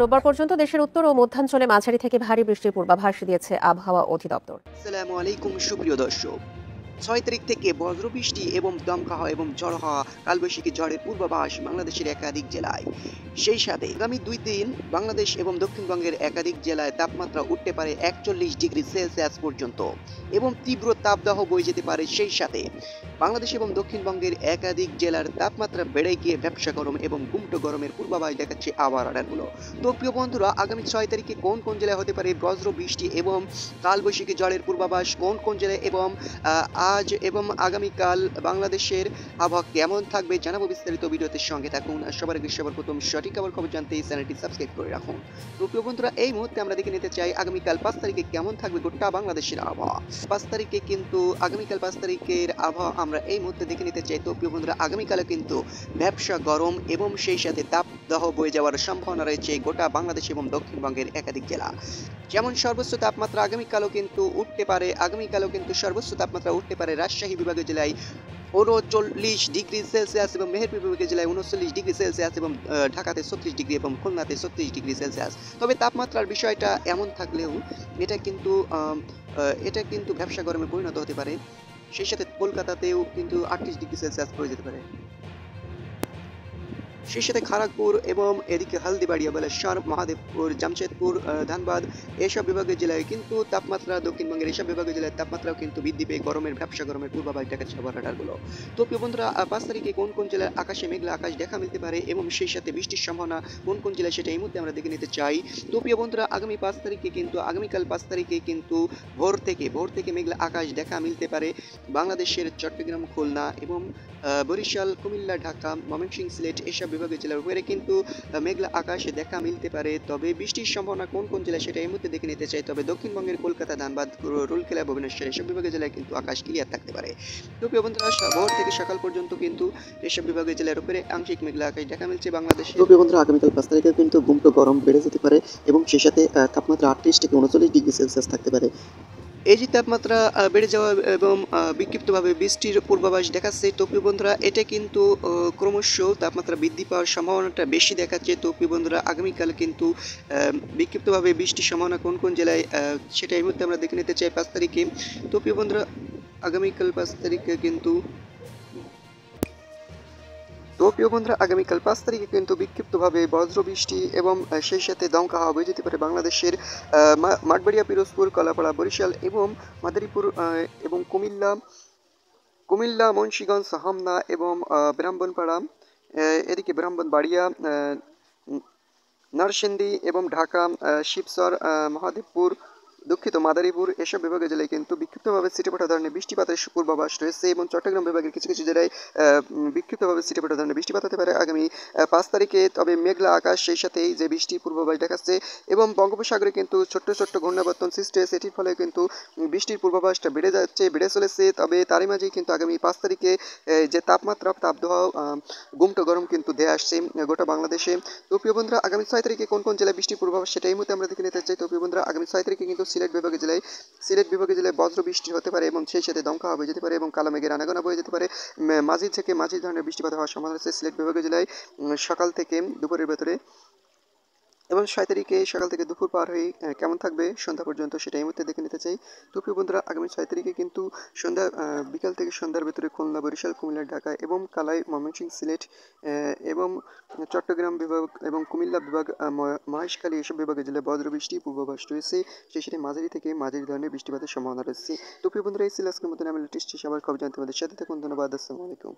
রোববার পর্যন্ত দেশের উত্তর ও মধ্যাঞ্চলে মাঝারি থেকে ভারী বৃষ্টির পূর্বাভাস দিয়েছে আবহাওয়া অধিদপ্তর। আসসালামু আলাইকুম সুপ্রিয় দর্শক। 6 তারিখ থেকে বজ্রবৃষ্টি এবং দমকা হওয়া এবং ঝড় হওয়া কালবৈশাখী ঝড়ের পূর্বাভাস বাংলাদেশের একাধিক জেলায়। সেই সাথে আগামী 2 দিন বাংলাদেশ এবং দক্ষিণবঙ্গের একাধিক জেলায় তাপমাত্রা উঠতে পারে 41 ডিগ্রি সেলসিয়াস পর্যন্ত এবং তীব্র তাপদাহ বয়ে যেতে পারে। সেই সাথে বাংলাদেশ এবং দক্ষিণবঙ্গের একাধিক জেলার তাপমাত্রা বেড়ে গিয়ে ব্যবসা গরম এবং গুমটো গরমের পূর্বাভাস দেখাচ্ছে আবহাওয়া রাডারগুলো। তো প্রিয় বন্ধুরা, আগামী 6 তারিখে কোন কোন জেলায় হতে পারে বজ্র বৃষ্টি এবং কালবৈশাখী ঝড়ের পূর্বাভাস, কোন কোন জেলায় এবং আজ এবং আগামীকাল বাংলাদেশের আবহাওয়া কেমন থাকবে জানাবো বিস্তারিত। ভিডিওতে সঙ্গে থাকুন। আর সবার আগে সবার প্রথম সঠিক খবর জানতে এই চ্যানেলটি সাবস্ক্রাইব করে রাখুন। তো প্রিয় বন্ধুরা, এই মুহূর্তে আমরা দেখে নিতে চাই আগামীকাল 5 তারিখে কেমন থাকবে গোটা বাংলাদেশের আবহাওয়া। 5 তারিখে কিন্তু আগামীকাল 5 তারিখের আবহাওয়া আমরা এই মুহূর্তে দেখে নিতে চাই। তো প্রিয় বন্ধুরা, আগামীকালে কিন্তু ব্যবসা গরম এবং সেই সাথে তাপদাহ বয়ে যাওয়ার সম্ভাবনা রয়েছে গোটা বাংলাদেশ এবং দক্ষিণবঙ্গের একাধিক জেলা। যেমন সর্বোচ্চ তাপমাত্রা আগামীকালও কিন্তু সর্বোচ্চ তাপমাত্রা উঠতে পারে রাজশাহী বিভাগীয় জেলায় 39 ডিগ্রি সেলসিয়াস এবং মেহেরপুর বিভাগীয় জেলায় 39 ডিগ্রি সেলসিয়াস এবং ঢাকাতে 36 ডিগ্রি এবং খুলনাতে 36 ডিগ্রি সেলসিয়াস। তবে তাপমাত্রার বিষয়টা এমন থাকলেও এটা কিন্তু ব্যবসা গরমে পরিণত হতে পারে। সেই সাথে কলকাতাতেও কিন্তু 38 ডিগ্রি সেলসিয়াস পড়ে যেতে পারে। সেই সাথে খড়গপুর এবং এদিকে হলদিবাড়িয়া, বালেশ্বর, মহাদেবপুর, জামশেদপুর, ধানবাদ এসব বিভাগীয় জেলায় কিন্তু তাপমাত্রা, দক্ষিণবঙ্গের এসব বিভাগীয় জেলায় তাপমাত্রাও কিন্তু বৃদ্ধি পেয়ে ব্যবসা গরমের পূর্বাভাস দেখাচ্ছে আবহাওয়া রাডারগুলো। তো প্রিয় বন্ধুরা, 5 তারিখে কোন কোন জেলার আকাশে মেঘলা আকাশ দেখা মিলতে পারে এবং সেই সাথে বৃষ্টির সম্ভাবনা কোন কোন জেলায় সেটা এই মুহূর্তে আমরা দেখে নিতে চাই। তো প্রিয় বন্ধুরা, আগামীকাল 5 তারিখে কিন্তু ভোর থেকে মেঘলা আকাশ দেখা মিলতে পারে বাংলাদেশের চট্টগ্রাম, খুলনা এবং বরিশাল, কুমিল্লা, ঢাকা, ময়মনসিংহ, সিলেট এসব বিভাগীয় জেলার উপরে কিন্তু মেঘলা আকাশে দেখা মিলতে পারে। তবে বৃষ্টির সম্ভাবনা কোন কোন জেলায় সেটা এই মুহূর্তে দেখে নিতে চাই। তবে দক্ষিণবঙ্গের কলকাতা, ধানবাদ, রুলকেলা, ভুবনেশ্বর এসব বিভাগীয় জেলায় কিন্তু আকাশ ক্লিয়ার থাকতে পারে। তো প্রিয় বন্ধুরা, ভোর থেকে সকাল পর্যন্ত কিন্তু এসব বিভাগীয় জেলার উপরে আংশিক মেঘলা আকাশ দেখা মিলছে বাংলাদেশে। তো প্রিয় বন্ধুরা, আগামীকাল 5 তারিখে কিন্তু গুমটো গরম বেড়ে যেতে পারে এবং সেই সাথে তাপমাত্রা 38 থেকে 39 ডিগ্রি সেলসিয়াস থাকতে পারে। এই যে তাপমাত্রা বেড়ে যাওয়া এবং বিক্ষিপ্তভাবে বৃষ্টির পূর্বাভাস দেখাচ্ছে। তো প্রিয় বন্ধুরা, এটা কিন্তু ক্রমশ তাপমাত্রা বৃদ্ধি পাওয়ার সম্ভাবনাটা বেশি দেখাচ্ছে। তো প্রিয় বন্ধুরা, আগামীকাল কিন্তু বিক্ষিপ্তভাবে বৃষ্টির সম্ভাবনা কোন কোন জেলায় সেটা এই মুহূর্তে আমরা দেখে নিতে চাই 5 তারিখে। তো প্রিয় বন্ধুরা, আগামীকাল 5 তারিখে কিন্তু আগামীকাল 5 তারিখে কিন্তু বিক্ষিপ্তভাবে বজ্রবৃষ্টি এবং সেই সাথে দমকা হাওয়া বয়ে যেতে পারে বাংলাদেশের মাঠবাড়িয়া, পিরোজপুর, কলাপাড়া, বরিশাল এবং মাদারীপুর এবং কুমিল্লা, মুন্সিগঞ্জ, হামনা এবং ব্রাহ্মণপাড়া, এদিকে ব্রাহ্মণবাড়িয়া, নরসিংদী এবং ঢাকা, শিবচর, মহাদেবপুর, মাদারীপুর এসব বিভাগীয় জেলায় কিন্তু বিক্ষিপ্তভাবে ছিটেফোঁটা ধরনের বৃষ্টিপাতের পূর্বাভাস রয়েছে এবং চট্টগ্রাম বিভাগের কিছু কিছু জেলায় বিক্ষিপ্তভাবে ছিটেফোঁটা ধরনের বৃষ্টিপাত হতে পারে আগামী 5 তারিখে। তবে মেঘলা আকাশ, সেই সাথেই যে বৃষ্টির পূর্বাভাস দেখাচ্ছে এবং বঙ্গোপসাগরে কিন্তু ছোট্ট ছোট্ট ঘূর্ণাবর্তন সৃষ্টি হয়েছে, এটির ফলে কিন্তু বৃষ্টির পূর্বাভাসটা বেড়ে চলেছে। তবে তারই মাঝেই কিন্তু আগামী 5 তারিখে যে তাপদাহ গুমটো গরম কিন্তু ধেয়ে আসছে গোটা বাংলাদেশে। তো প্রিয় বন্ধুরা, আগামী 6 তারিখে কোন কোন জেলায় বৃষ্টির পূর্বাভাস সেটা এই মুহূর্তে আমরা দেখে নিতে চাই। তো প্রিয় বন্ধুরা, আগামী 6 তারিখে কিন্তু সিলেট বিভাগীয় জেলায় বজ্র বৃষ্টি হতে পারে এবং সেই সাথে দমকা হয়ে যেতে পারে এবং কালো মেঘের আনাগোনা বয়ে যেতে পারে। মাঝি ধরনের বৃষ্টিপাত হওয়ার সম্ভাবনা আছে সিলেট বিভাগীয় জেলায় সকাল থেকে দুপুরের ভেতরে। এবং 6 তারিখে সকাল থেকে দুপুর পার হয়ে কেমন থাকবে সন্ধ্যা পর্যন্ত সেটা এই মুহূর্তে দেখে নিতে চাই। তো প্রিয় বন্ধুরা, আগামী 6 তারিখে কিন্তু বিকাল থেকে সন্ধ্যার ভেতরে খুলনা, বরিশাল, কুমিল্লা, ঢাকা এবং কালাই, ময়মনসিংহ, সিলেট এবং চট্টগ্রাম বিভাগ এবং কুমিল্লা বিভাগ, মহেশখালী এসব বিভাগের জেলায় বজ্রবৃষ্টি পূর্বাভাস রয়েছে। সেই সাথে মাঝারি থেকে মাঝারি ধরনের বৃষ্টিপাতের সম্ভাবনা রয়েছে। তো প্রিয় বন্ধুরা, এই ছিল আজকের মতন আমি লেটেস্ট সবার খবর জানতে আমাদের সাথে থাকুন। ধন্যবাদ। আসসালামু আলাইকুম।